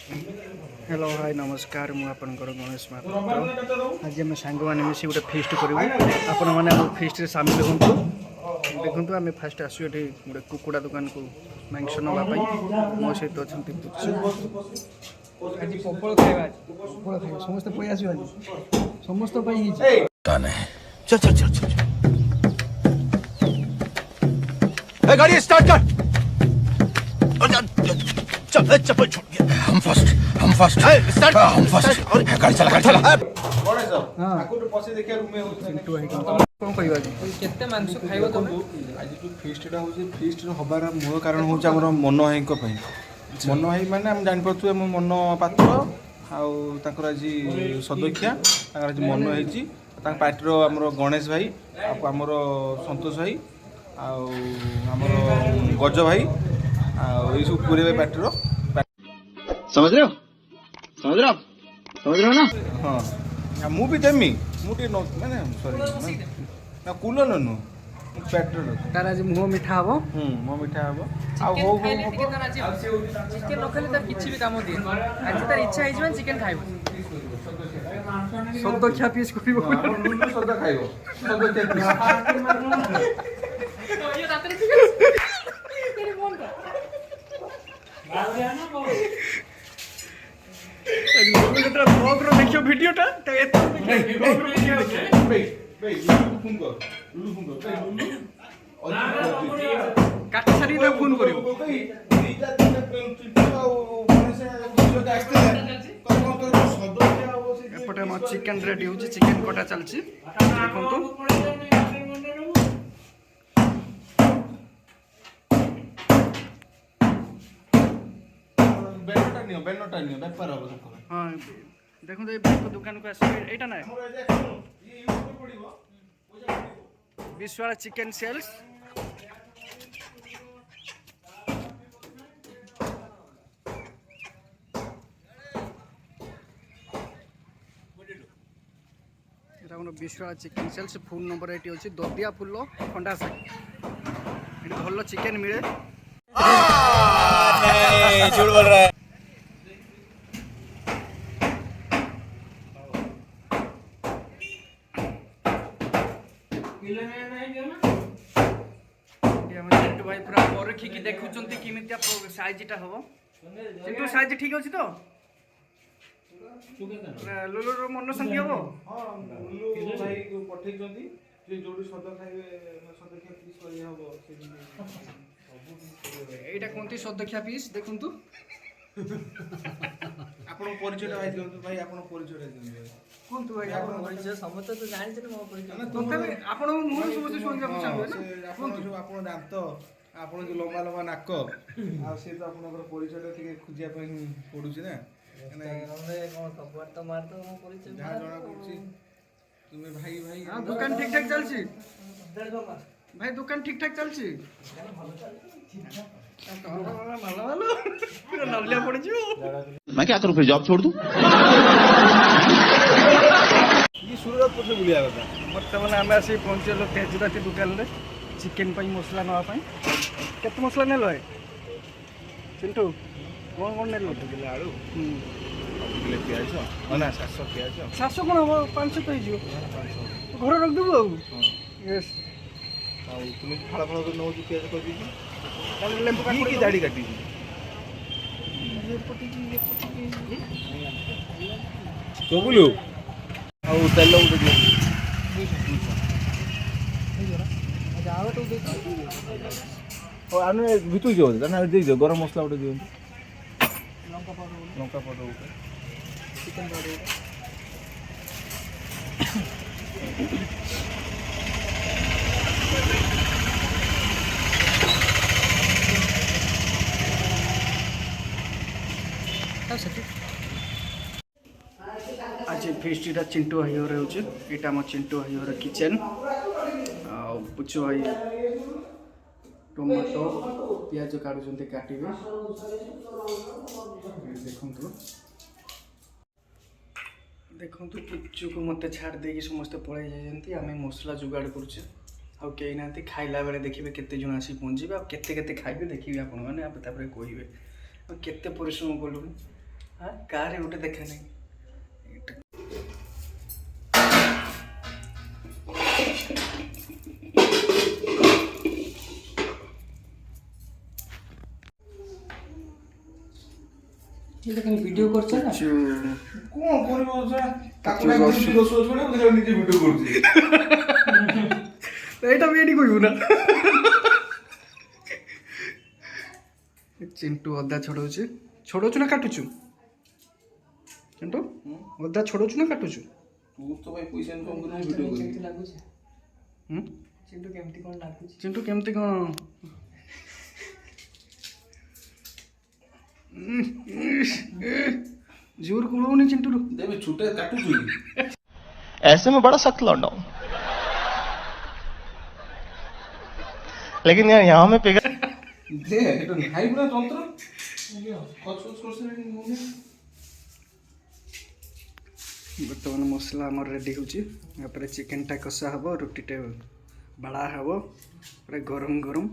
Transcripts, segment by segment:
Hello hi नमस्कार मु आपनकर गणेश महापात्र आज आम सांग मैंने मिसी गोटे फिस्ट करूँ आपण मैंने फिस्ट रे सामिल हूँ देखु आम फास्ट आसू ये गोटे कुकुड़ा दुकान को मांस नापी मो सहित अच्छा आज पपल खाଇବା समस्त पै आस समस्त चल चल चल चल गाड़ी स्टार्ट कर चल चप्पल छोड़ गया हम फर्स्ट स्टार्ट हम फर्स्ट और गाड़ी चला गणेश हां आको पसे देखिया रूम में हो चिंटू है कोन कहबा केते मांस खाइबो तमे आज जो फीस्टटा हो फीस्ट हबार मूल कारण हो हमर मन है को पई मन है माने हम जान पड़तु हम मन पात्र आउ ताकर आज सदस्या ताकर आज मन हेची ताक पार्टी रो हमर गणेश भाई आ हमर संतोष भाई आउ हमर गज भाई आ ई सब पूरे पार्टी रो समझ रहे हो ना हाँ मु भी देमी मुझे माने सॉरी ना कूलर नु पेट्रोल तार आज मुह मिठा हबो मुह मिठा हबो आ हो चिकन न खाली तार किछि भी काम दिए आज तार इच्छा है जे चिकन खाइबो सद खा पीस करिवो लुलु सद खाइबो सद खा पीस ये रात्रि चिकन तेरे मन का बावरिया ना बाबू देखियो भिडियोटा काट सारी फोन कर चिकेन रेडी हो चिकेन कटा चलती हाँ देखो तो दुकान को आसा ना Vishal chicken sales Vishal chicken sales phone number ये अच्छी ददिया फुल खंडा साई भल चिकेन मिले झूठ बोल रहा है चिंटू भाई पूरा परखिकी देखुं किमितिया साइजटा हम चिंटू साइज ठीक अच्छी तो लुलुर मन शांति हम भाई पठे जो सद खाइबे एटा कोनती सदख्या पीस देखंतु आपण परिचय भाई दियंतु भाई आपण परिचय दियंतु कोनतु भाई आपण परिचय समस्त तो जानि छ मो परिचय तथापि आपण मुह समस्त सुन जा चाहबे आपण जो आपण दांत आपण जो लंबा लंबा नाक आ से तो आपनकर परिचय ठीक खुजिया पई पडुछि ना हमरे कोन खबर तो मार तो मो परिचय जा जणा करछि तुमे भाई भाई हां दुकान ठीक ठाक चलछि भाई दुकान ठीक ठाक चलछि मैं क्या करूं फिर जॉब छोड़ दूं ये सूरतपुर से बुलिया कथा बर्तमान आम आसी पहुँचल तेजराती दुकान रे चिकेन पई मसला नवा पई केते मसला नेलो है चिंटू कौन नेलो किलो आलू किलो प्याज ना 700 प्याज 700 कोन हो 500 पे जियो घर रख देबो यस आ तुम फळा फळा नो प्याज कर दी लेंबू काट की दाढ़ी काटी ये पटी तो बोलो आ तेल उठ दियो जाओ तो देखो और आने भितु जो ना दे दो गरम मसला उठ दियो लंका पाउडर उठ चिकन पाउडर आज फिस्टा चिंटू भाई होटा आम चिंटू भाई किचेन पुचु भाई टमाटो पियाज काटुंट काटे देखु पुचु को मत छाड़ दे समस्त पलि जाती आम मसला जुगाड़ करुचे आई ना खाइला बेले देखिए केते जन आसी पहुँचे केते खाइबे देखिए आपण मैंने कहे केते परिश्रम कलुनी कार गोटे देखा नहीं वीडियो कर चिंटू अदा छड़ाऊँ छड़ाऊ ना काटुचु चिंटू अदा छड़ाऊ ना काटुचु चिंटू केमती कौन जोर कुड़ौनी चिंटू देवी छुटे काटू ऐसे में बड़ा सख्त लौंडा हूं लेकिन यार यहाँ में पिघल दे एटो हाई पुरा तंत्र खचखच करसे बर्तमान मसला आमर रेडी होची यापर चिकन टा कसा हबो रोटी टा बड़ा हबो पूरा गरम गरम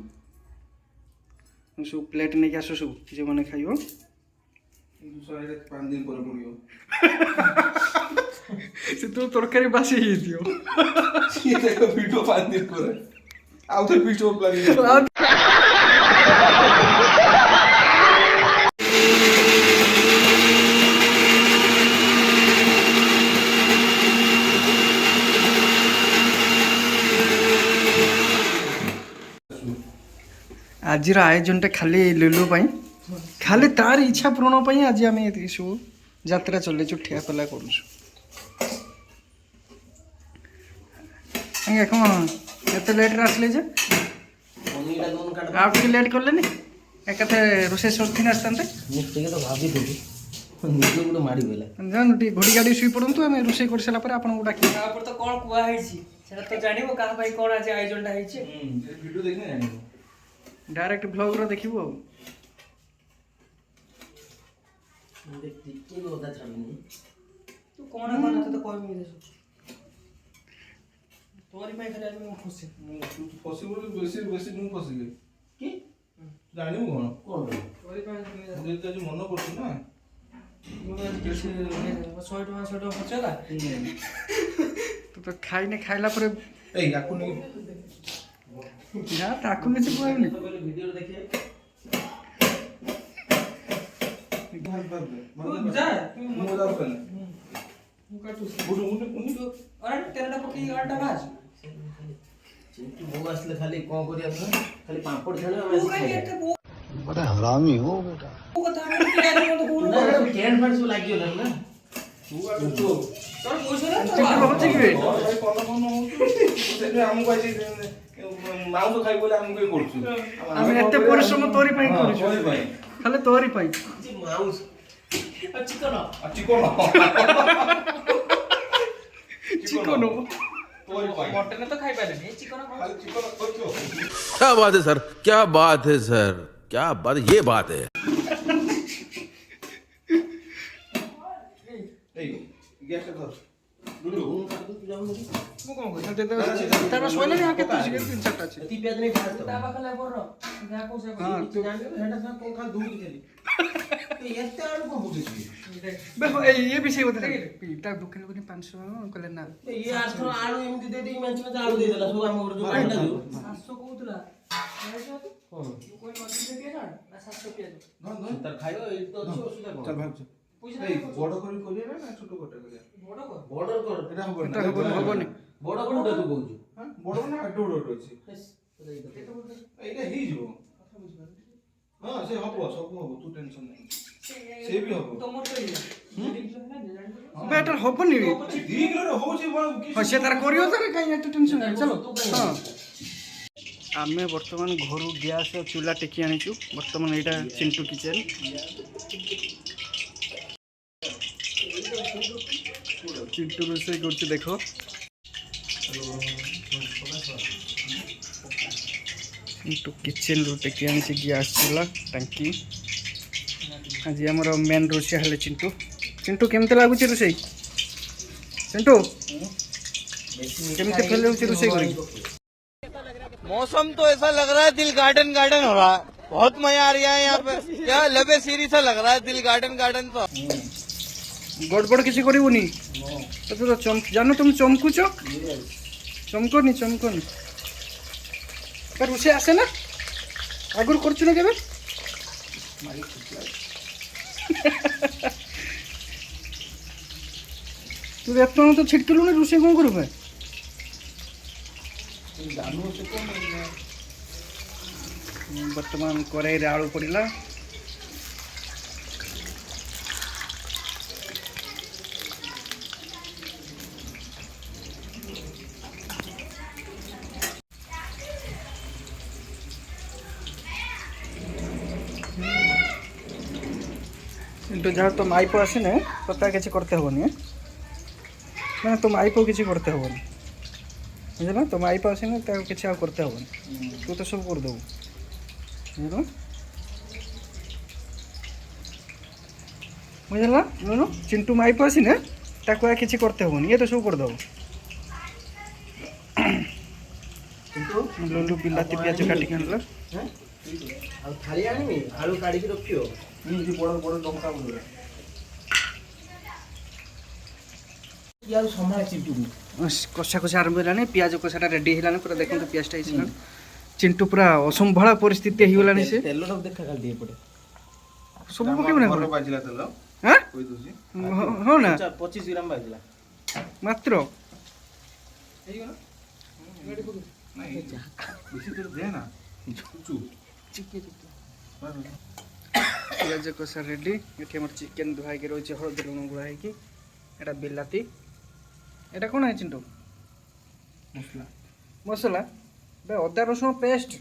सब प्लेट नहीं आसो सब जो मैंने खाइबो दूसरा 5 दिन पर पड़ियो से तो तरकारी बासी ही दियो ये देखो वीडियो 5 दिन पर आउ तो वीडियो प्लान आज आयोजन खाली लुलु खाली तार इच्छा पूर्ण आज आम सब यात्रा चल ठिया पला कर कौन एत लेट आसले लेट कले एक रोषे सर आसता घोड़ी गाड़ी शुई पड़ू आम रोषे कर सारा आपको डाक तो कौन कहुई तो जान कौन आज आयोजन डायरेक्ट ब्लॉग रो देखिबो तू कौन कौन तो कहमी तोरी पाई खाली मैं फसी तू फसी बोल बेसी बेसी तू फसी गई की जानिबो कोन कोन तोरी पाई जे जे मन करछ ना किसी 100 टका खर्चला तू तो खाई ने खाइला पर ए याकू नहीं ना ताकू में से बोलने वीडियो देखिए जा मोदार कर काटू बुडू मुंडे अरे तेरटा पकी आटा भाज चिंटू मो आसले खाली कोन करिया खाली पापड़ छाने हम खाई बड़ा हरामी हो बेटा वो कथा में क्या नहीं तो कोन कैन फट सो लागियो ना तू तो तोर पैसा ना चिंटू हो ठीक है भाई कोन कोन हो से हम कहै माउस खाइ बोले हम के करछु हम एते परिश्रम तोरी पई करछु तोरी पई खाली तोरी पई माउस चिकन चिकन तोरी पई मटन तो खाइ पाले नहीं चिकन खाली चिकन करछु क्या बात है सर क्या बात है सर क्या बात ये बात है ए गैस धर दुडू जाऊ मु कोन कहै तार सोले ना के तुझे 3-4 टा ती पेज नहीं खात ताबा खले पर जा को से हां तू जान हेडा सा कोन खा दूध खेली तो एते आलू को बुझे छी देखो ये विषय बता पीटा दुकान को 500 कहले ना ये आठ आलू एमती दे दे मंच में आलू दे देला सब हम जो काटा दो 700 कहतला खाइছো तो कोन कोई मत दे के ना 700 पिया तर खाइयो ए तो अच्छो असुविधा कोन चल भाग पैसा ए बड़ करिया ना छोटो कोटा करिया बॉर्डर कर एटा हबो बड़ कोटा तू कहू हां बड़ ना डोडो अछि एटा ही जो हां से हबो सब हबो तू टेंशन नहीं से भी हबो तो मोर करिया बेटर हबो नि 2 किलो होछि हां से तार करियो तार काई एटा टेंशन नहीं चलो हां आमे वर्तमान घर गैस चूल्हा टेकी आनीचु वर्तमान एटा चिंटू किचन चिंटू रोषे कर देखो चिंटू किचन रू टेकी आनी गैस चूल्हा टांकी आज आमर मेन रोषे हेले चिंटू चिंटू केमते लगुच रोषे चिंटू केमते फैल रोषे करी मौसम तो ऐसा लग रहा है दिल गार्डन गार्डन हो रहा है। बहुत मजा आ रहा है यहाँ पे क्या लबे सीरी सा लग रहा है दिल गार्डन गार्डन तो गड़बड़ किसी करिवनी तो जानो तुम चमकुच चमकनी पर उसे आसे ना आगुर करछु ना केबे तू एतना तो छिटकलु ना रुसे कोन करबे वर्तमान कड़ाई आलू पड़ा जहाँ तुम आईपो आसी ना तो किसी करते हेनी ना तुम आईपो किसी करते हेनी बुझल तुम आईपो आसी ना किसी आ करते हेनी तू तो सब करदेबू बुझल बुझल चिंटू माईपो आसी ना किसी करते हेनी ये तो सब करदेबू लुलु बिलाती पियाज काटिक आनल थाली आनी आलू काढ़ी रखियो बड़ बड़ लंका यार संभाल चिंटू कषा कषा आरंभ है पियाज कषाटा रेडी है पूरा देखो पियाजटा है चिंटू पूरा असंभाला परिस्थिति होगलानी से तेल देखा खाली दिए पड़े सब पकेब ना बाजिला तेल हाँ कोई दूसरी हाँ ना 25 ग्राम बाजिला मात्र बेसी तेल दे ना पियाज कषा रेडी ये चिकेन धुआई रही हलदी लुण गुड़ाई एटा बिलाती एटा कौन है चिंटू मसला मसला बे अदा रसुण पेस्ट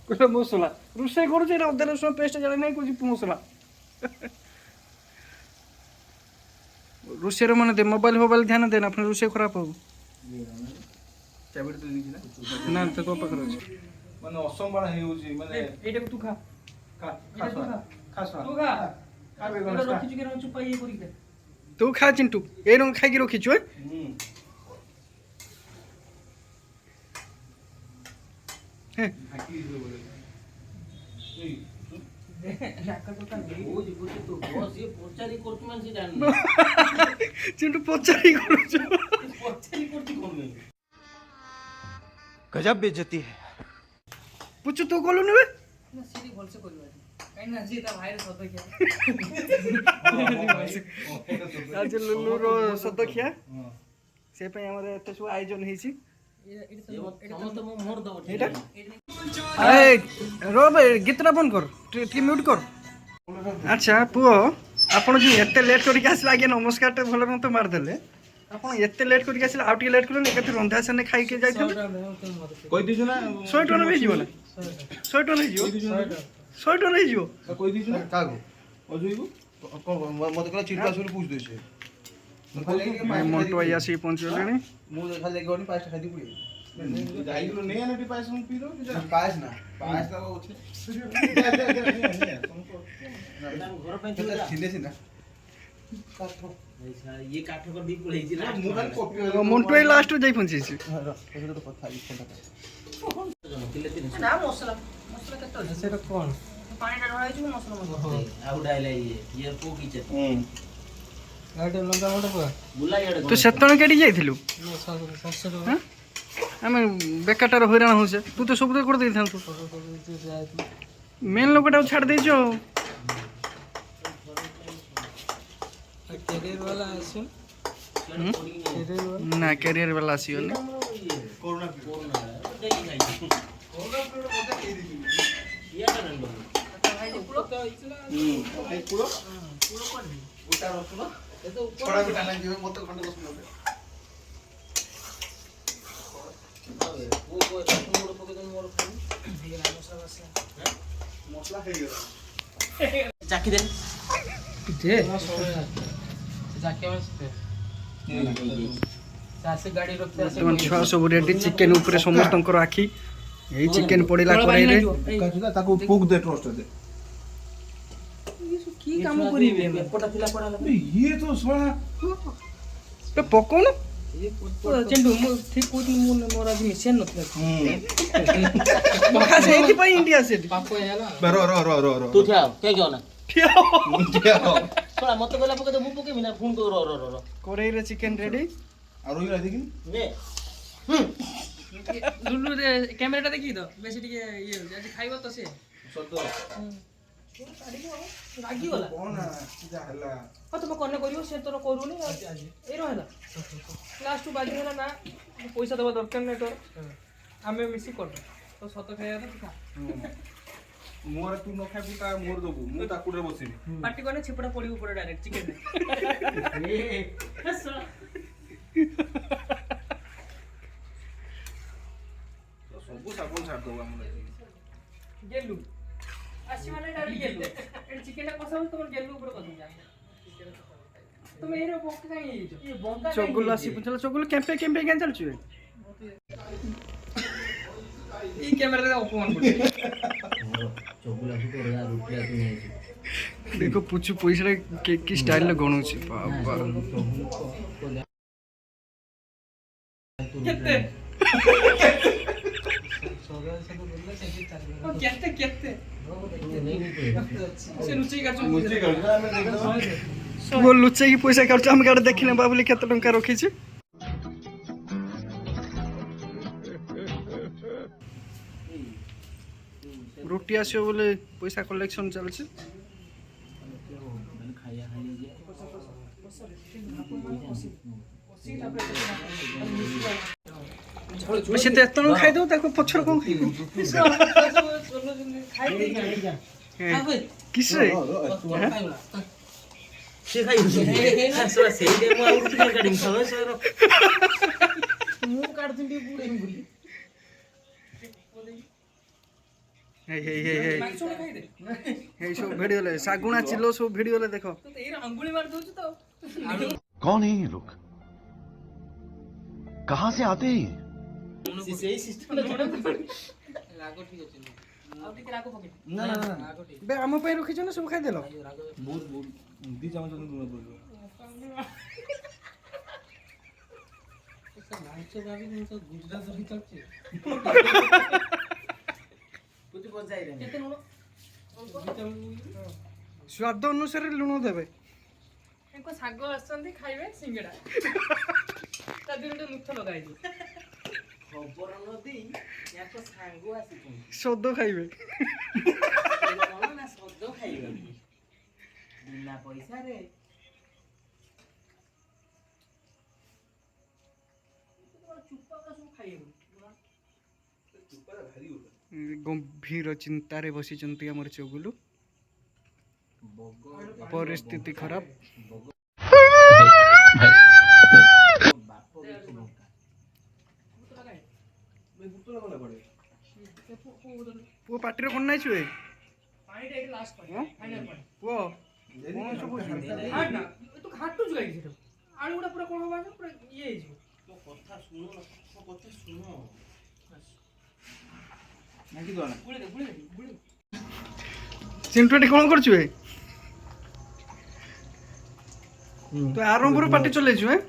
कहले मसला रोषे कर अदा रसुण पेस्ट जाने नहीं कुछ मसला रोषे मैंने दे मोबाइल ध्यान देना अपने रोषे खराब हो चाबिट तो नीचे ना तो तो पाखर अछि माने असंभाळ हे होची माने एटा तू खा खा तू खा रखी के चुप ये करी दे तू खा चिंटू ए रंग खाई के रखी छु चिंटू पचारी गजब बेइज्जती है पुछु तो कोलो नेबे ना सीधी बोल से करवा काई ना जी ता भाई रे सद क्या आज लुलु रो सद खिया से पे हमर एते सब आयोजन हेछि ए रो बे गीतरा बंद कर टी म्यूट कर अच्छा पुओ आपण जो एते लेट करी के आसला आगे नमस्कार ते भलो मत मार देले आपण एते लेट करी के आसला आउट लेट करले एकते रंधा सने खाई के जाई कोई दिसु ना 100 टन नहीं जीव ना 100 टन नहीं जीव 100 टन नहीं जीव कोई दिसु ना कागो अजुइबु मत कला चिटका सुन पूछ देछे मैं मोटो आसी पहुंचलेनी मु खाली गनी पास्ता खादी पुई जाइलो नै आने पास हम पी दो पास ना पास का होछे घर पे छिले छिना ये काठ कर दी पड़े छी ना मु खाली कॉपी मोटो लास्ट जाई पहुंची छी तो कथा ई फोन ना मसला मसला कतो से तो कोन पानी डालवाई छु मसला आउ डाइला ये पो किचे गाडे लंगा मोटा पा बुला याडे तू सेतण केडी जाइथिलु हां आमे बेकाटार हैरान होसे तू तो सब कर देई थांतु मेन लोकटा छाड़ देई छो कैरियर वाला आसु ना कैरियर वाला आसीओ ने कोरोना देखि खाई कोरोना पीरियड मजा के दी ये करन भाई जो पुरो तो इचला ए पुरो पुरो कर दी उतार रखो ये तो ऊपर थोड़ा भी डालना जीव मत कंड को सुनो वो मोड़ पके तो मोर खाई ये ना मसला बस मसला है गयो चाकी दे जे जाके मस्त सासे गाड़ी रखते तुम छुआ सब रेडी चिकेन ऊपर समस्त आखि यही चिकेन पड़ेला कड़ाई रे काजुला ताको पुक दे टोस्ट दे की काम करिवे पेपरटा थिला पड़ा ये तो सोळा पे पकोन ଚିଣ୍ଟୁ ମୁଁ ଠିକ କହୁଥିଲି ମୁଁ ମୋର ଆଜି ମିଶିଆର ନଥିଲା ସେଇଥିପାଇଁ ଇଣ୍ଡିଆ ସେଠି ପାପ ହେଇଗଲା ତୁ ଠିଆ କେ ନା ଠିଆ ଶୁଣା ମତେ କହିଲା ପକେଇ ମୁଁ ପକେଇବି ନା ଫୋନ କର କରେଇରେ ଚିକେନ ରେଡି ଆଉ ରହିଲା ଦେଖିନି ନେ ଲୁଲୁ କ୍ୟାମେରାଟା ଦେଖିକି ତ ବେଶୀ ଟିକେ ଇଏ ହଉଛି ଆଜି ଖାଇବ ତ ସେ ସତ ରାଗିଗଲା କଣ ଯା ହେଲା ହଁ ତମେ କନେ କରିବ ସେ ତୋର କରୁନି ଏଇ ରହିଲା ଲାଷ୍ଟକୁ ବାଜି ହେଲା ନା ପଇସା ଦେବା ଦରକାର ନାହିଁ ତୋର ଆମେ ମିଶି କରିଦେବା ତ ସତ ଖାଇବା ତୁ ଖା ମୋର ତୁ ନ ଖାଇବୁ ତା ମୋର ଦବୁ ମୁଁ ତାକୁରେ ବସିବି ପାଟି କନେ ଛିପଡ଼ା ପଡ଼ିବୁ ପୁରା ଡାଇରେକ୍ଟ ଚିକେନ ସବୁ ସାବୁନ ଛାଡ଼ିଦବୁ ଆମର ଗେଲୁ আসি মানে ডাইরেক্ট গেলু এর চিকেনটা কষা হচ্ছে তোমার গেলু উপরে কত যায় তুমি এর বক্কা কাই এইছো এই বক্কা চগুলো আসি পুছলা চগুলো ক্যাম্পে কেন চালছু এই ক্যামেরাতে অপমান করছে চগুলা কি করে রুটিয়া তুই নেছি দেখো পুছু পয়সাটা কি স্টাইলে গণুছি বাবা কেতে কেতে কেতে ସେ ଲୁଚେଇ କାଟୁଛନ୍ତି वो लुचेई पैसा काटछ हम गाड़ देखिले बाबुली केते टंका रखिछि रोटी आसियो बोले पैसा कलेक्शन चलछि से तो एतन खाइ दो ताको पछर कोन किस रे ସେ ଖାଇଛି ସେଇଟା ମୁଁ ଆଉ ଟିକେ କାଟିବି ସମୟ ମୁଁ କାଟୁଥିଲି ପୁରେଇ ବୋଲି हे सब वीडियो ले सागुना चिल्लो सब वीडियो ले देखो तो एरा अंगुली मार दउछ तो कौन है ये लोग कहाँ से आते हैं ସେଇ ସିଷ୍ଟମ ରାଗ ଠିକ ଅଛି ଆଉ ଟିକେ ରାଗ ପକେଇ ନା बे हम पे रखि छ न सब खाइ देलो ବହୁତ ଦି ଚାମଚ ଲୁଣ ପଡ଼ିବ ମାଂସ ଭାବି ମୁଁ ତ ଗୁଜରାଟ ଧରି ଚାଲଛି ବୁଝି ପଞ୍ଚାଇ ରେ କେତେ ଲୁଣ स्वाद अनुसार लुण देबे ଏଙ୍କ ଶାଗ ଆସନ୍ତି ଖାଇବେ ସିଙ୍ଗଡ଼ା ତା ଦେହରେ ଗୋଟେ ମୁଥ ଲଗାଇଛି ଖବର ନଦି ୟାଙ୍କ ସାଙ୍ଗ ଆସିଛନ୍ତି ସଦ ଖାଇବେ କଣ ନା ସଦ ଖାଇବେ ବିନା ପଇସାରେ गंभीर चिंतारे बसिचंती हमर चोगुलु परिस्थिति खराब पुओ पार्टी रे कोन नाइ छुए ପାଣିଟା ଏଠି ଲାଷ୍ଟ ପାଣି ଫାଇନାଲ ପାଣି पुओ कोन सब ହାଟ ନା ତୁ ଘାଟୁ ଜୁଗାଇ ସେଟା ଆଳୁ ଗୁଡ଼ା ପୁରା କଣ ହବା ପୁରା ଇଏ ହେଇଯିବ ମୋ କଥା ଶୁଣ ମୋ କଥା ଶୁଣ ନାକି ଦୋଣା ଗୁଳି ଦେ चिंटुटी कोन करछु ए तो आरंभ रो पार्टी चले छु हैं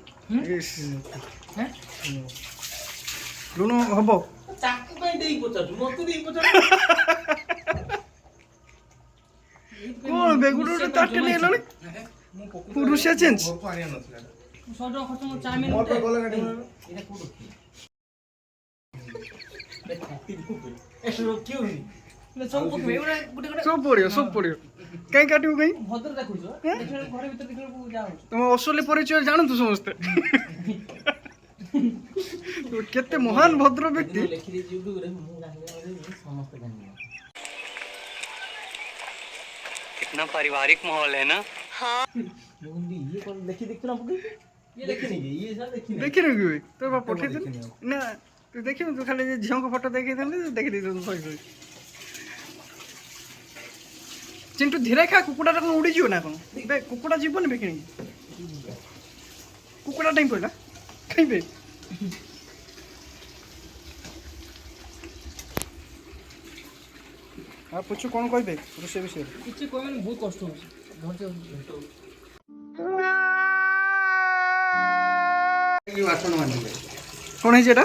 लुण हबो ଚାକୁ ପାଇଁ ଦେଇ ପଚାରୁଛୁ ମତେ ଦେଇ ପଚାରୁ कोन बेगुडो ताटे ले लनी पुरुषिया चेंज ଘରକୁ ଆଣିଆ ନଥିଲା ସଟ ଖର୍ଚ୍ଚ ମୋ ଚାଉମିନ ମୋର ଗଲେ ଗାଡ଼ି ଏଟା କୋଉ ରଖି ସବୁ ପକେଇବେ ଏଗୁଡ଼ା ଗୋଟେ ଗୋଟେ सब पड़ियो कहीं काटियो कहीं ଭଦ୍ର ଦେଖୁଛ ଦେଖିଲା ଘରେ ଭିତରେ ଦେଖିଲା ଯାହା ହଉଛି तुम असली परिचय जानू तू समझते केते महान भद्र व्यक्ति ଲେଖି ଦେଇଛି ୟୁଟ୍ୟୁବରେ ମୁଁ ଜାଣିବି ସମସ୍ତେ ଜାଣିବେ कितना पारिवारिक माहौल है ना ମୁଁ ଇଏ କଣ ଦେଖି ଦେଖୁ ନା ପକେଇ ଇଏ ଦେଖିନି କି ଇଏ ସାର୍ ଦେଖିନି देखि न कि तो बा पठे दे ना तू देखि तू खाली झियो को फोटो देखि दे देखि दे तू सही सही चिंटू धीरे खा कुकुडा टा उड़ी जियो ना कोन बे कुकुडा जीवन बेकिनी कुकुडा टाइम पड़ला खाइबे आ पुछु कोन कहबे रोसे विषय କିଛି କହିବେନି ବହୁତ କଷ୍ଟ ହଉଛି ଧୈର୍ଯ୍ୟ ବାସନ ମାଜିବେ କ'ଣ ହେଇଛି ଏଟା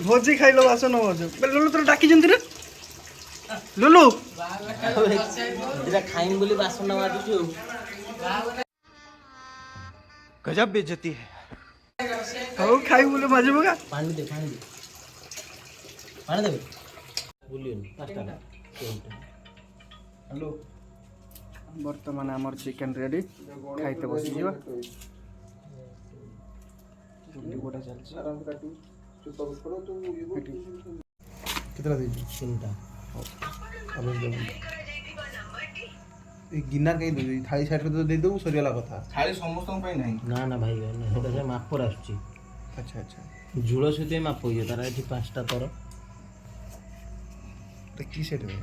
ଭୋଜି ଖାଇଲ ବାସନ ମାଜ ଲୁଲୁ ତୋର ଡାକିଛନ୍ତି ନା ଲୁଲୁ ଏଟା ଖାଇମି ବୋଲି ବାସନ ମାଜୁଛୁ गजब बेइज्जती है ହଉ ଖାଇବୁ ବୋଲି ମାଜିବ କା ପାଣି ଦେ ପାଣି ଦେବେ ବୁଲିବନି ହ୍ୟାଲୋ ବର୍ତ୍ତମାନ ଆମର ଚିକେନ ରେଡି ଖାଇତେ ବସିଯିବା कितना दीजिए ତିନିଟା गिनार कहीं दे थाली साइड में तो दे दो सरियाला कथा थाली समस्त ପାଇଁ ନାହିଁ ନା ନା ଭାଇ ସେଟା ସେ ମାପରେ ଆସୁଛି अच्छा अच्छा ଝୁଳ ସହିତ ମାପ ହେଇଯିବ ତାର ଏଠି 5ଟା ତର तो की सेट है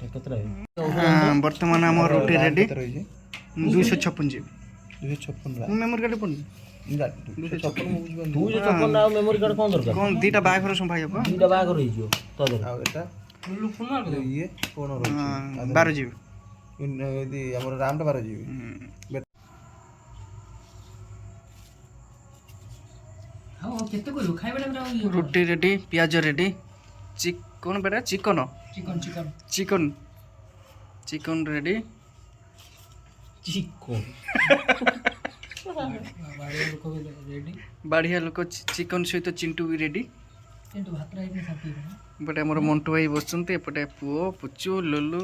କେତେଟା ବର୍ତ୍ତମାନ ଆମର ରୁଟି ରେଡି ରହିଛି 256 GB 256 ରା ମୁଁ ମେମୋରି କାର୍ଡ ପଡୁନି 256 ମୁଁ ବୁଝିପାରୁନି 256 ଆଉ ମେମୋରି କାର୍ଡ କଣ ଦରକାର କ'ଣ ଦିଟା ବାହାଘର ସମ୍ଭାଇ ହବ ଦିଟା ବାହାଘର ହେଇଯିବ ତ ଆଉ ଏଟା ଇଏ କୋଣ ରହିଛି 12 GB ଯଦି ଆମର ରାମ ଟା 12 GB ରୁଟି ରେଡି ପିଆଜ ରେଡି କ'ଣ ବେଟା ଚିକନ ଚିକନ ରେଡି ବାଢ଼ିଆ ଲୋକ ଚିକନ ସହିତ ଚିଣ୍ଟୁ ବି ରେଡି ଏପଟେ ଆମର ମଣ୍ଟୁ ଭାଇ ବସୁଛନ୍ତି ଏପଟେ ପୁଅ ପୁଚୁ ଲୁଲୁ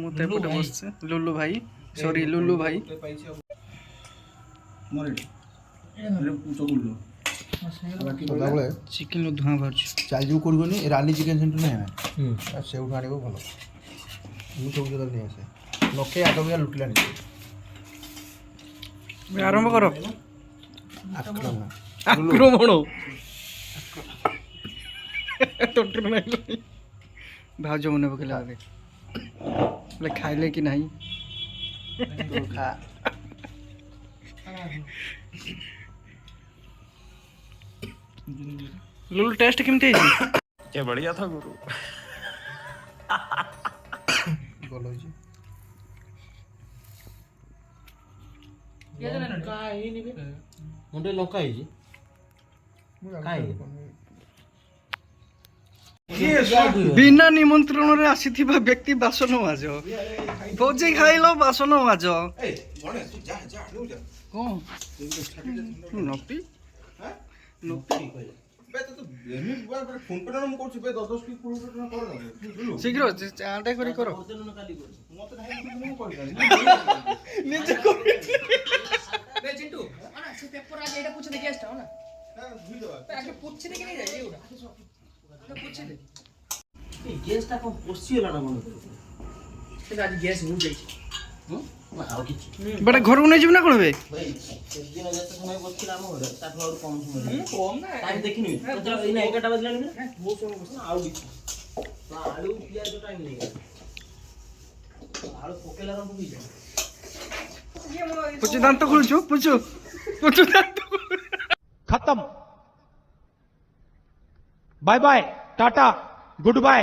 ମୁଁ ତ ଏପଟେ ବସିଛି ଲୁଲୁ ଭାଇ ସରି ଲୁଲୁ ଭାଇ ଚିକେନ ଧୂଆଁ ବାହାରୁଛି ଚାଲିଯିବୁ କୋଉଠି ଗନି ରାନୀ ଚିକେନ ସେଣ୍ଟର ନାହିଁ ନା ସେଇଠୁ ଆଣିବ ଭଲ ମୁଁ ସବୁ ଜାଗାରେ ନେଇ ଆସେ ଲୋକେ ଆଗ ବି ଲୁଟିଲାଣି ଆରମ୍ଭ କର ଆକ୍ରମଣ ଭାଉଜ ମନେ ପକେଇଲା ବୋଲେ ଖାଇଲେ କି ନାହିଁ ଖା ଲୁଲୁ ଟେଷ୍ଟ କେମିତି ହେଇଛି क्या बढ़िया था गुरु ଭଲ ହେଇଛି ମୁଣ୍ଡେ ଲଙ୍କା ହେଇଛି ବିନା ନିମନ୍ତ୍ରଣରେ ଆସିଥିବା ବ୍ୟକ୍ତି ବାସନ ମାଜ ଭୋଜି ଖାଇଲ ବାସନ ମାଜ କ'ଣ ନଟି ଶୀଘ୍ର ଚାଟା କରି କର ଗ୍ୟାସ୍ଟା କ'ଣ ପଶିଗଲା ନା କ'ଣ ଆଉ କିଛି ବେଟା ଘରକୁ ନେଇଯିବୁ ନା କ'ଣ ବେ ଭାଇ ସେଦିନ ଯେତେ ସମୟ ବସିଥିଲା ଆମ ଘରେ ତାଠୁ ଆହୁରି କମ୍ ସମୟ ଟାଇମ୍ ଦେଖିନି ଏଇନା 11ଟା ବାଜିଲାଣି ନା ଆଉ କିଛି ଆଳୁ ପିଆଜ ଟାଇମ୍ ନେଇଗଲା ଆଳୁ ପକେଇଲା ରଙ୍ଗ ହେଇଯାଏ ପୁଚୁ ଦାନ୍ତ ଖୋଲୁଛୁ ପୁଚୁ ଦାନ୍ତ खत्म bye bye tata good bye